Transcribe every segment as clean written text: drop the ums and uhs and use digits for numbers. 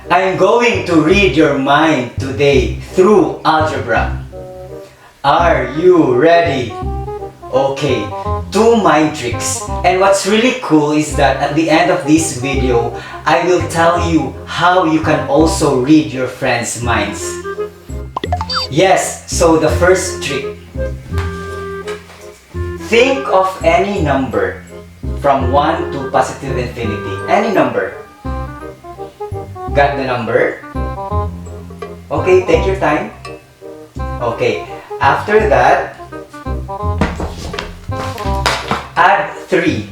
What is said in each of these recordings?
I'm going to read your mind today through algebra. Are you ready? Okay, 2 mind tricks. And what's really cool is that at the end of this video, I will tell you how you can also read your friends' minds. Yes, so the first trick. Think of any number from 1 to positive infinity. Any number. Got the number? Okay, take your time. Okay, after that, add 3.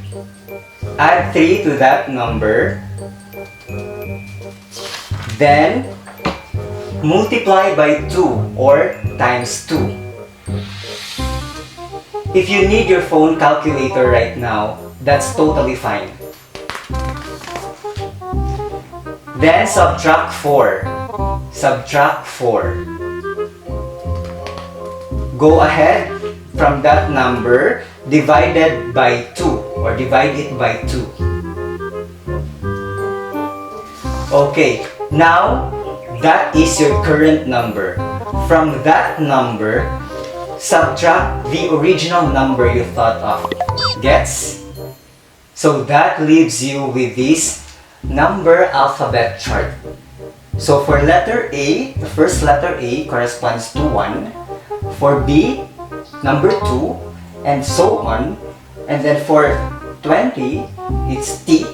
Add 3 to that number. Then, multiply by 2 or times 2. If you need your phone calculator right now, that's totally fine. Then, subtract 4. Subtract 4. Go ahead from that number divided by 2 or divide it by 2. Okay, now that is your current number. From that number, subtract the original number you thought of. Gets? So that leaves you with this number alphabet chart. So for letter A, the first letter A corresponds to 1. For B, number 2, and so on. And then for 20, it's T.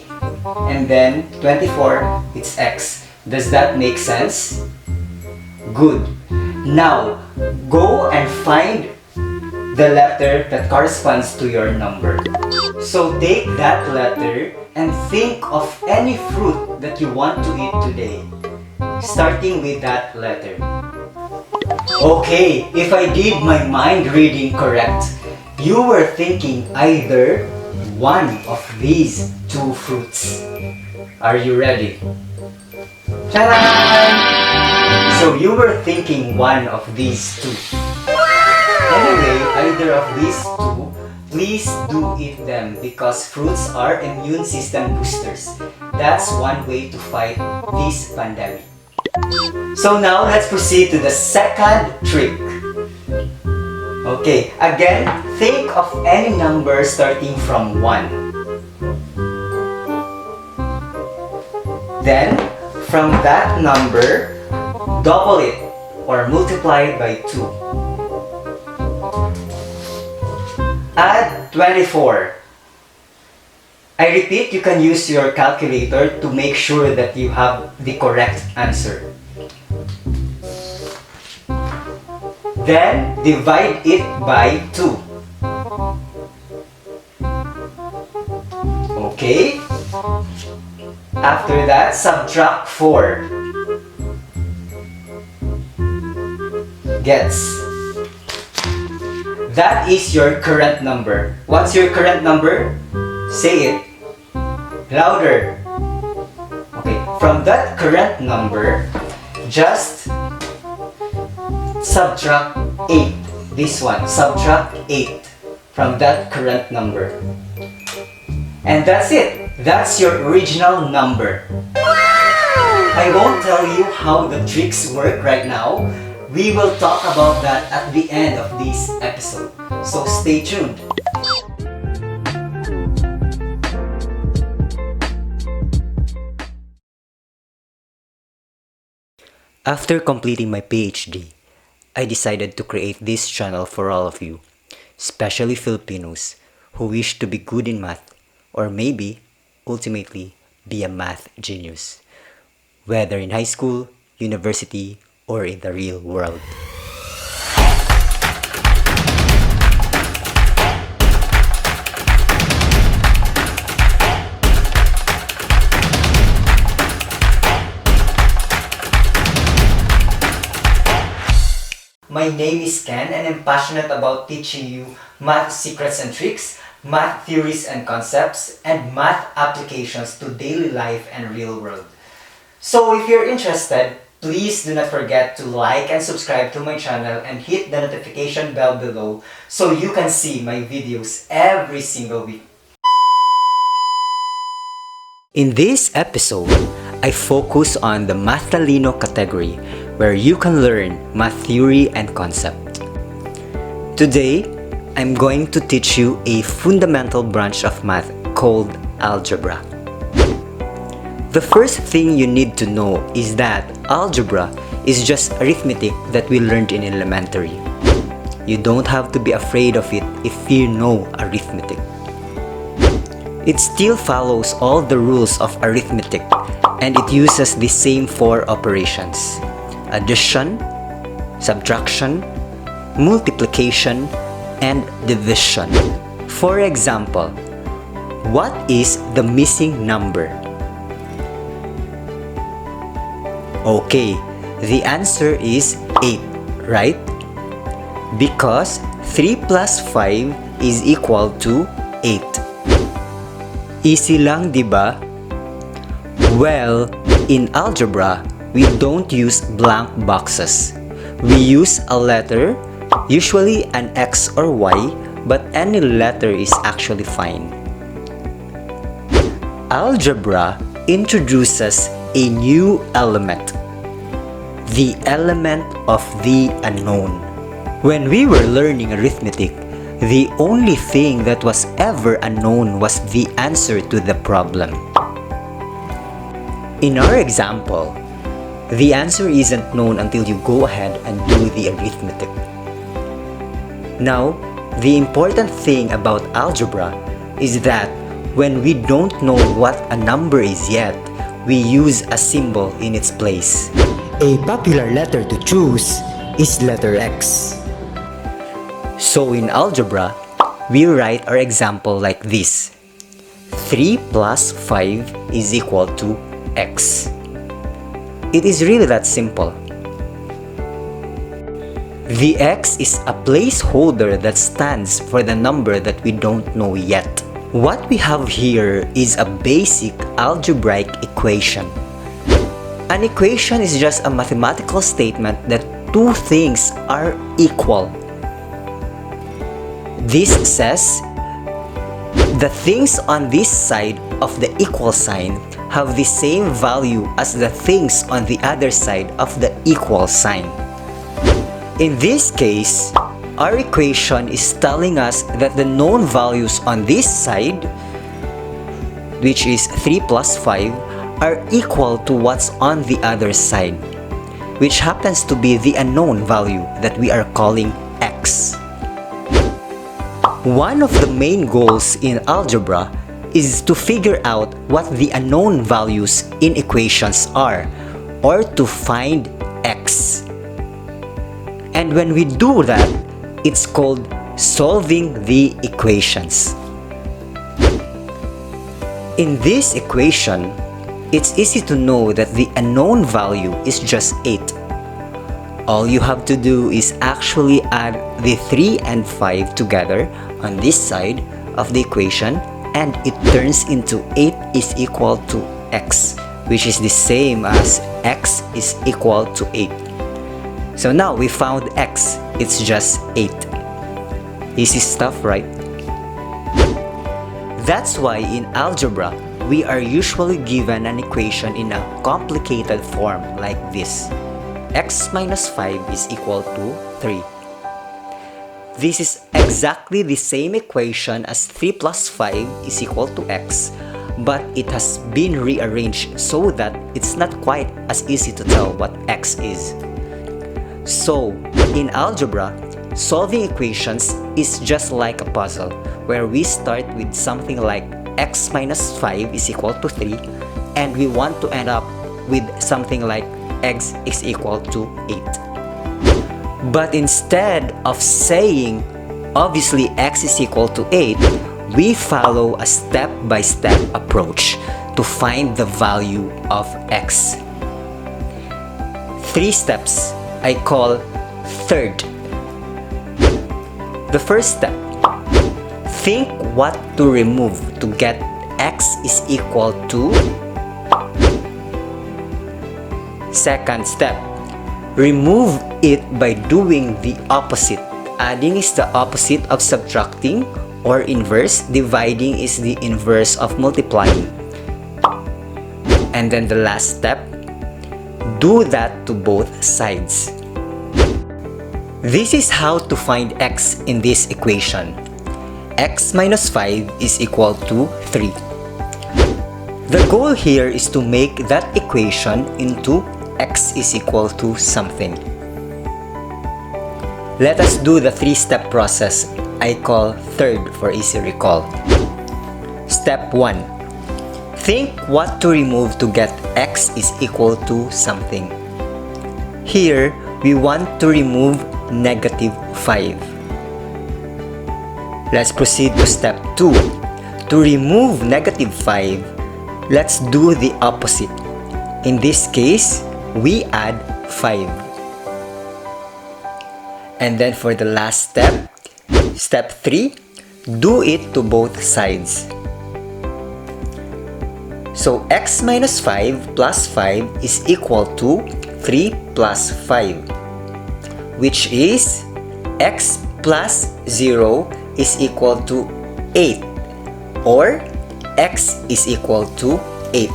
And then 24, it's X. Does that make sense? Good. Now, go and find the letter that corresponds to your number. So take that letter and think of any fruit that you want to eat today, starting with that letter. Okay, if I did my mind reading correct, you were thinking either one of these 2 fruits. Are you ready? Ta-da! So you were thinking one of these 2. Anyway, either of these 2, please do eat them because fruits are immune system boosters. That's one way to fight this pandemic. So now let's proceed to the second trick. Okay, again, think of any number starting from 1. Then, from that number, double it or multiply it by 2. Add 24. I repeat, you can use your calculator to make sure that you have the correct answer. Then, divide it by 2. Okay? After that, subtract 4. Gets? That is your current number. What's your current number? Say it. Louder. Okay, from that current number, just subtract 8. This one, subtract 8 from that current number. And that's it. That's your original number. I won't tell you how the tricks work right now. We will talk about that at the end of this episode. So stay tuned. After completing my PhD, I decided to create this channel for all of you, especially Filipinos who wish to be good in math or maybe, ultimately, be a math genius, whether in high school, university, or in the real world. My name is Ken and I'm passionate about teaching you math secrets and tricks, math theories and concepts, and math applications to daily life and real world. So if you're interested, please do not forget to like and subscribe to my channel and hit the notification bell below so you can see my videos every single week. In this episode, I focus on the Math Talino category, where you can learn math theory and concept. Today, I'm going to teach you a fundamental branch of math called algebra. The first thing you need to know is that algebra is just arithmetic that we learned in elementary. You don't have to be afraid of it if you know arithmetic. It still follows all the rules of arithmetic, and it uses the same four operations: addition, subtraction, multiplication, and division. For example, what is the missing number? Okay, the answer is 8, right? Because 3 plus 5 is equal to 8. Easy lang, diba? Well, in algebra, we don't use blank boxes. We use a letter, usually an X or Y, but any letter is actually fine. Algebra introduces a new element, the element of the unknown. When we were learning arithmetic, the only thing that was ever unknown was the answer to the problem. In our example, the answer isn't known until you go ahead and do the arithmetic. Now, the important thing about algebra is that when we don't know what a number is yet, we use a symbol in its place. A popular letter to choose is letter X. So in algebra, we write our example like this: 3 plus 5 is equal to X. It is really that simple. The X is a placeholder that stands for the number that we don't know yet. What we have here is a basic algebraic equation. An equation is just a mathematical statement that two things are equal. This says the things on this side of the equal sign have the same value as the things on the other side of the equal sign. In this case, our equation is telling us that the known values on this side, which is 3 plus 5, are equal to what's on the other side, which happens to be the unknown value that we are calling X. One of the main goals in algebra is to figure out what the unknown values in equations are, or to find X. And when we do that, it's called solving the equations. In this equation, it's easy to know that the unknown value is just 8. All you have to do is actually add the 3 and 5 together on this side of the equation, and it turns into 8 is equal to X, which is the same as X is equal to 8. So now we found X, it's just 8. Easy stuff, right? That's why in algebra, we are usually given an equation in a complicated form like this. X minus 5 is equal to 3. This is exactly the same equation as 3 plus 5 is equal to X, but it has been rearranged so that it's not quite as easy to tell what X is. So, in algebra, solving equations is just like a puzzle, where we start with something like X minus 5 is equal to 3, and we want to end up with something like X is equal to 8. But instead of saying, obviously X is equal to 8, we follow a step-by-step approach to find the value of X. 3 steps I call third. The first step, think what to remove to get X is equal to. Second step, remove it by doing the opposite. Adding is the opposite of subtracting, or inverse. Dividing is the inverse of multiplying. And then the last step, do that to both sides. This is how to find x in this equation. X minus 5 is equal to 3. The goal here is to make that equation into x is equal to something. Let us do the 3-step process I call third for easy recall. Step 1. Think what to remove to get x is equal to something. Here, we want to remove negative 5. Let's proceed to step 2. To remove negative 5, let's do the opposite. In this case, we add 5. And then for the last step, step 3, do it to both sides. So x minus 5 plus 5 is equal to 3 plus 5, which is x plus 0 is equal to 8, or x is equal to 8.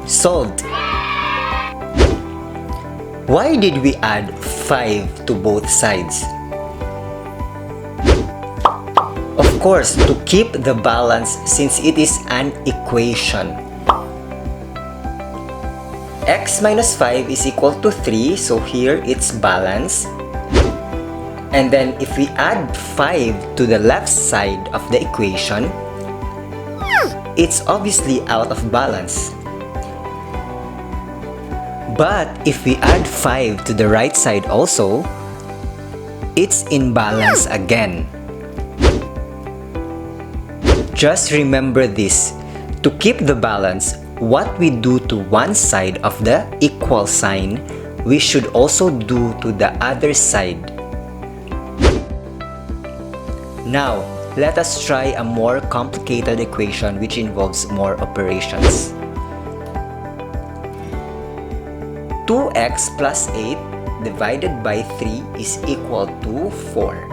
Solved. Why did we add 5 to both sides? Of course, to keep the balance since it is an equation. X minus 5 is equal to 3, so here it's balanced. And then if we add 5 to the left side of the equation, it's obviously out of balance. But if we add 5 to the right side also, it's in balance again. Just remember this, to keep the balance, what we do to one side of the equal sign, we should also do to the other side. Now, let us try a more complicated equation which involves more operations. 2x plus 8 divided by 3 is equal to 4.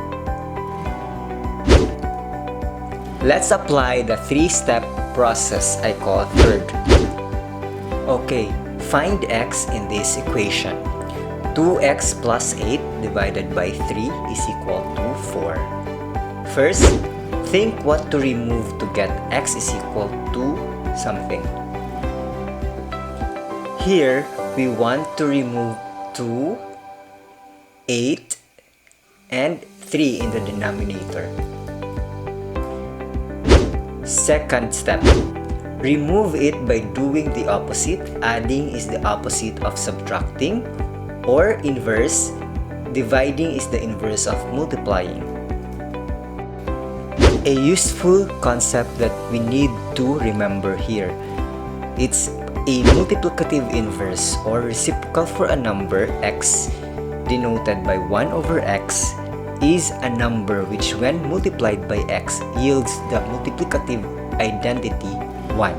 Let's apply the 3-step process I call third. Okay, find x in this equation. 2x plus 8 divided by 3 is equal to 4. First, think what to remove to get x is equal to something. Here, we want to remove 2, 8, and 3 in the denominator. Second step, remove it by doing the opposite. Adding is the opposite of subtracting, or inverse, dividing is the inverse of multiplying. A useful concept that we need to remember here. It's a multiplicative inverse or reciprocal for a number x denoted by 1 over x is a number which when multiplied by x yields the multiplicative identity 1.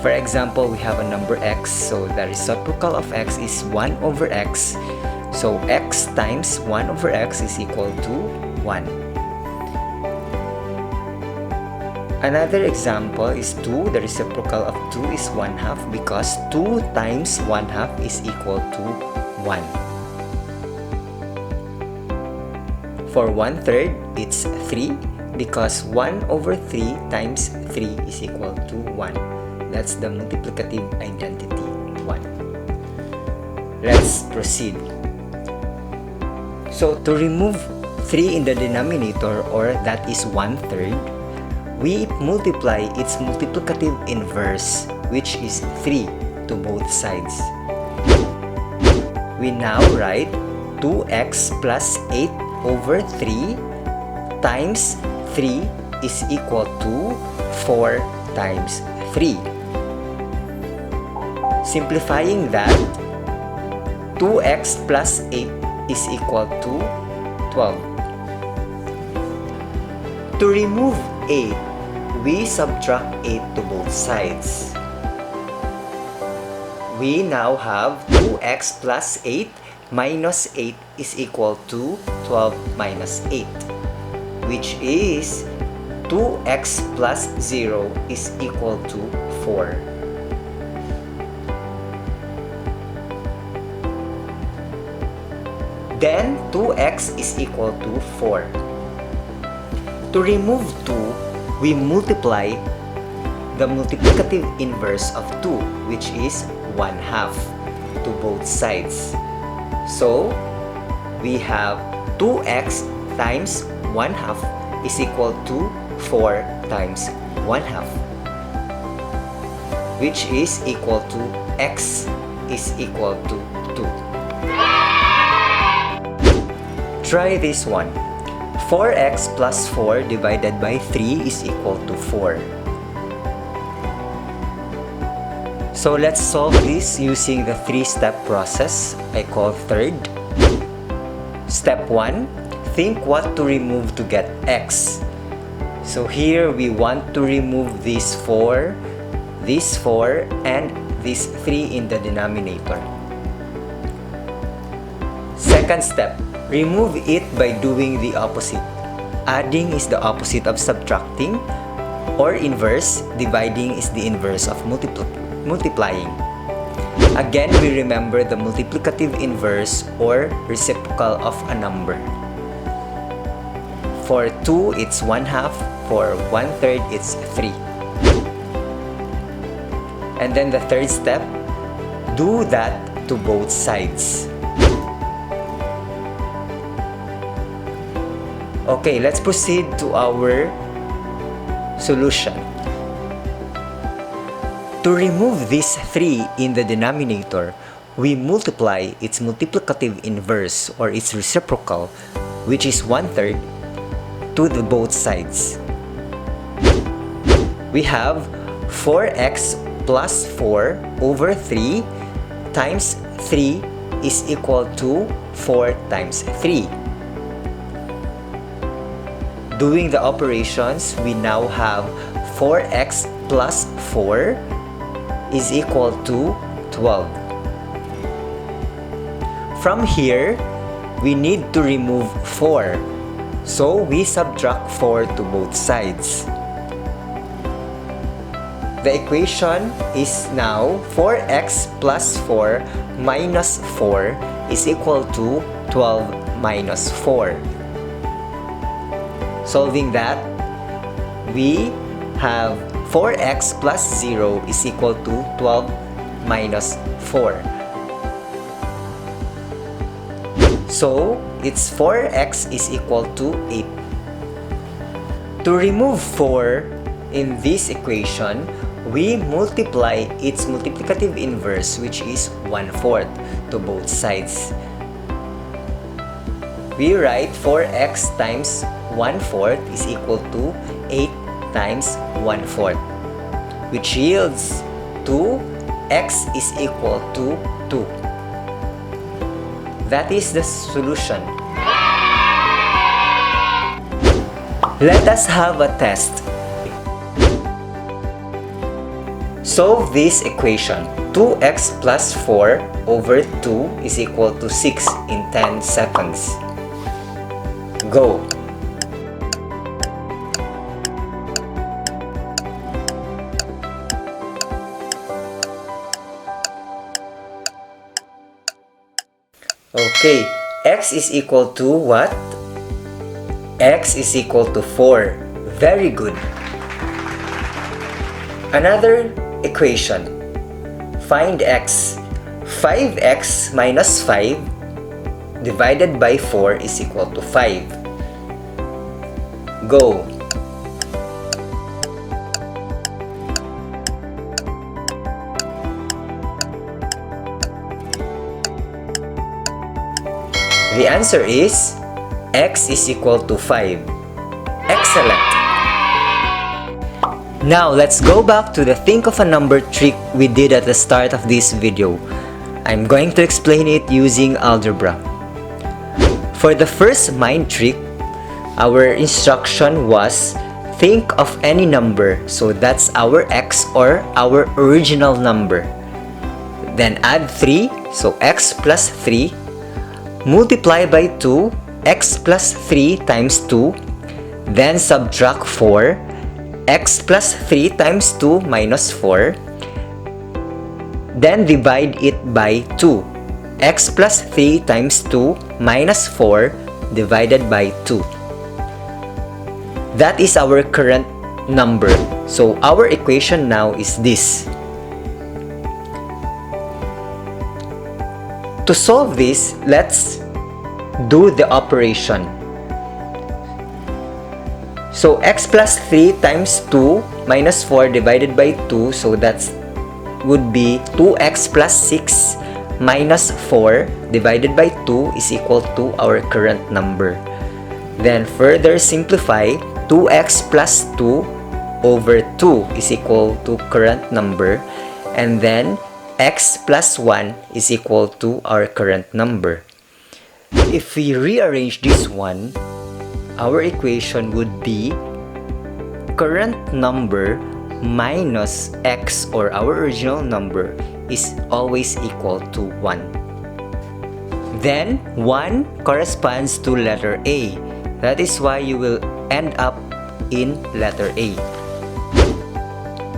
For example, we have a number x, so the reciprocal of x is 1 over x. So x times 1 over x is equal to 1. Another example is 2. The reciprocal of 2 is 1/2 because 2 times 1/2 is equal to 1. For 1/3, it's 3 because 1 over 3 times 3 is equal to 1. That's the multiplicative identity 1. Let's proceed. So to remove 3 in the denominator, or that is 1/3, we multiply its multiplicative inverse, which is 3, to both sides. We now write 2x plus 8 over 3 times 3 is equal to 4 times 3. Simplifying that, 2x plus 8 is equal to 12. To remove 8, we subtract 8 to both sides. We now have 2x plus 8 minus 8 is equal to 12 minus 8, which is 2x plus 0 is equal to 4. Then 2x is equal to 4. To remove 2, we multiply the multiplicative inverse of 2, which is 1/2, to both sides. So, we have 2x times 1/2 is equal to 4 times 1/2, which is equal to x is equal to 2. Try this one. 4x plus 4 divided by 3 is equal to 4. So let's solve this using the 3-step process I call third. Step 1. Think what to remove to get x. So here we want to remove this 4, and this 3 in the denominator. Second step. Remove it by doing the opposite. Adding is the opposite of subtracting, or inverse. Dividing is the inverse of multiplying. Again, we remember the multiplicative inverse or reciprocal of a number. For 2, it's 1/2. For 1/3, it's 3. And then the third step, do that to both sides. Okay, let's proceed to our solution. To remove this 3 in the denominator, we multiply its multiplicative inverse or its reciprocal, which is 1/3, to the both sides. We have 4x plus 4 over 3 times 3 is equal to 4 times 3. Doing the operations, we now have 4x plus 4 is equal to 12. From here, we need to remove 4. So we subtract 4 to both sides. The equation is now 4x plus 4 minus 4 is equal to 12 minus 4. Solving that, we have 4x plus 0 is equal to 12 minus 4. So, it's 4x is equal to 8. To remove 4 in this equation, we multiply its multiplicative inverse, which is 1/4, to both sides. We write 4x times 1/4 is equal to 8 times 1/4, which yields to x is equal to 2. That is the solution. Let us have a test. Solve this equation. 2x plus 4 over 2 is equal to 6 in 10 seconds. Go! Okay, x is equal to what? X is equal to 4. Very good. Another equation. Find x. 5x minus 5 divided by 4 is equal to 5. Go! The answer is x is equal to 5. Excellent! Now, let's go back to the think of a number trick we did at the start of this video. I'm going to explain it using algebra. For the first mind trick, our instruction was think of any number, so that's our x or our original number. Then add 3, so x plus 3. Multiply by 2, x plus 3 times 2, then subtract 4, x plus 3 times 2 minus 4. Then divide it by 2. X plus 3 times 2 minus 4 divided by 2. That is our current number. So our equation now is this. To solve this, let's do the operation. So x plus 3 times 2 minus 4 divided by 2, so that would be 2x plus 6 minus 4 divided by 2 is equal to our current number. Then further simplify, 2x plus 2 over 2 is equal to current number, and then x plus 1 is equal to our current number. If we rearrange this one, our equation would be current number minus x, or our original number, is always equal to 1. Then 1 corresponds to letter A. That is why you will end up in letter A.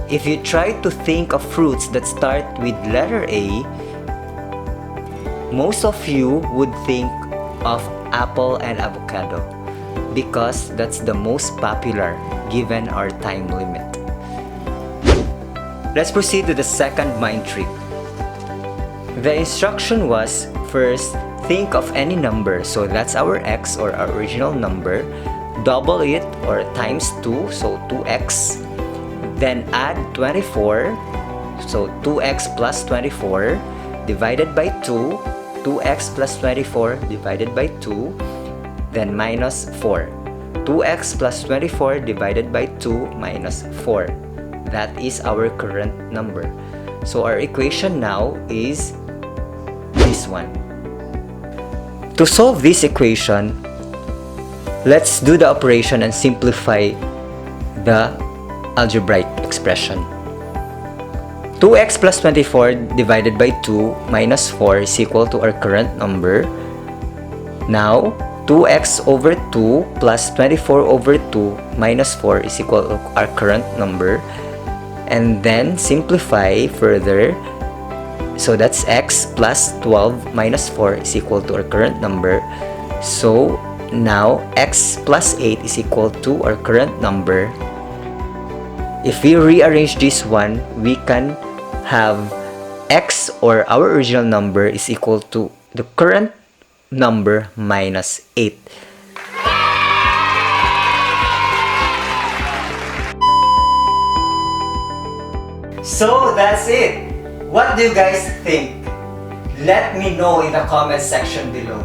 If you try to think of fruits that start with letter A, most of you would think of apple and avocado because that's the most popular given our time limit. Let's proceed to the second mind trick. The instruction was, first, think of any number, so that's our x or our original number, double it or times 2, so 2x, then add 24, so 2x plus 24 divided by 2, 2x plus 24 divided by 2, then minus 4. 2x plus 24 divided by 2 minus 4. That is our current number. So our equation now is this one. To solve this equation, let's do the operation and simplify the algebraic expression. 2x plus 24 divided by 2 minus 4 is equal to our current number. Now, 2x over 2 plus 24 over 2 minus 4 is equal to our current number. And then simplify further. So that's x plus 12 minus 4 is equal to our current number. So now x plus 8 is equal to our current number. If we rearrange this one, we can have x, or our original number, is equal to the current number minus 8. So that's it. What do you guys think? Let me know in the comment section below.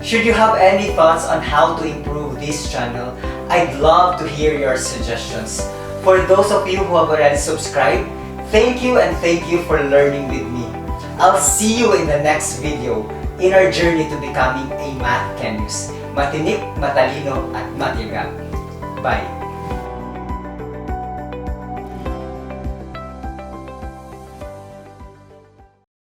Should you have any thoughts on how to improve this channel, I'd love to hear your suggestions. For those of you who have already subscribed, thank you, and thank you for learning with me. I'll see you in the next video in our journey to becoming a math genius. Matinik, matalino, at matiyaga. Bye!